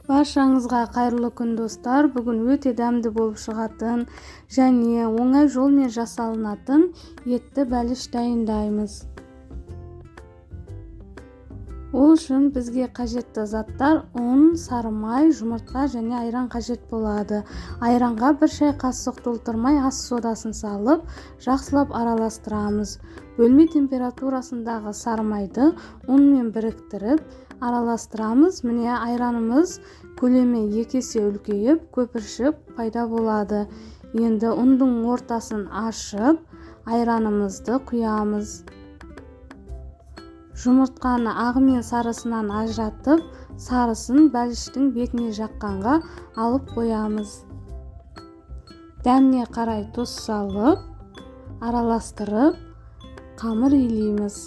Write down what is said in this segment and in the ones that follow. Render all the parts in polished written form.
Баршаңызға қайырлы күн достар. Бүгін өте дәмді болып шығатын және оңай жолмен жасалынатын етті бәліш дайындаймыз. Ол үшін бізге қажетті заттар ұн, сары май, жұмыртқа және айран қажет болады. Айранға 1 шай қасық толтырмай ас содасын салып, жақсылап араластырамыз. Бөлме температурасындағы сары майды ұнмен біріктіріп араластырамыз. Міне айранымыз көлемі 2 есе үлкейіп, көпіршік пайда болады. Енді ұндың ортасын ашып, айранымызды құямыз. Жұмыртқаны ағы мен сарысынан ажыратып, сарысын бәліштің бетіне жаққанға алып қоямыз. Дәміне қарай тұз салып, араластырып, қамыр илейміз.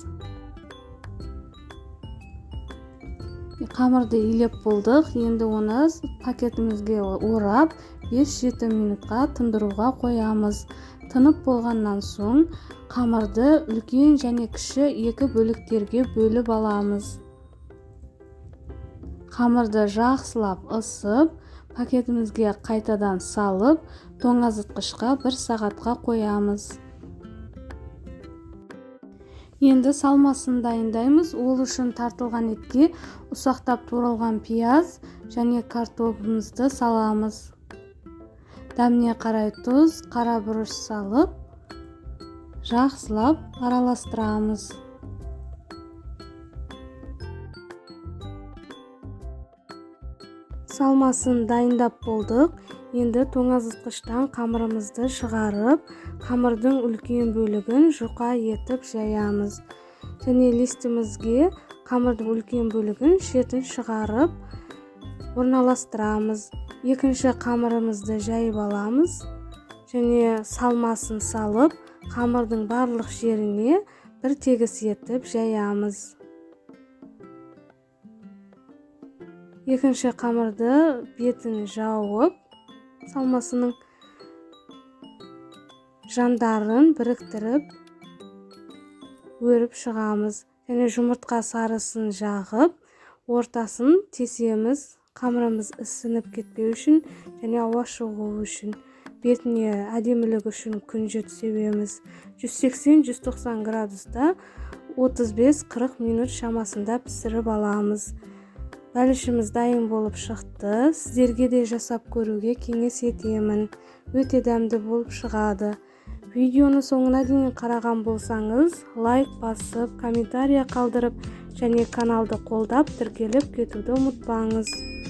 Қамырды илеп болдық. Енді оны пакетімізге орап 5-7 минутқа тындыруға қоямыз. Тынып болғаннан соң қамырды үлкен және кіші 2 бөліктерге бөліп аламыз. Қамырды жақсылап ысып, пакетімізге қайтадан салып, тоңазытқышқа 1 сағатқа қоямыз. Енді салмасын дайындаймыз. Ол үшін тартылған етке ұсақтап туралған пияз және картопымызды саламыз. Дәміне қарай тұз, қара бұрыш салып, жақсылап араластырамыз. Салмасын дайындап болдық. Енді тоңазытқыштан қамырымызды шығарып, қамырдың үлкен бөлігін жұқа етіп жаямыз. Және листімізге қамырдың үлкен бөлігін шетін шығарып орналастырамыз. Екінші қамырымызды жайып аламыз және салмасын салып, қамырдың барлық жеріне бір тегіс етіп жаямыз. Екінші қамырды бетін жауып, салмасының жандарын біріктіріп өріп шығамыз. Және жұмыртқа сарысын жағып, ортасын тесеміз, қамырымыз ісініп кетпеу үшін және ауа шығуы үшін. Бетіне әдемілік үшін күнжіт себеміз. 180-190 градуста 35-40 минут шамасында пісіріп аламыз. Бәлішіміз дайын болып шықты. Сіздерге де жасап көруге кеңес етемін. Өте дәмді болып шығады. Видеоны соңына дейін қараған болсаңыз, лайк басып, комментария қалдырып және каналды қолдап тіркеліп кетуді ұмытпаңыз.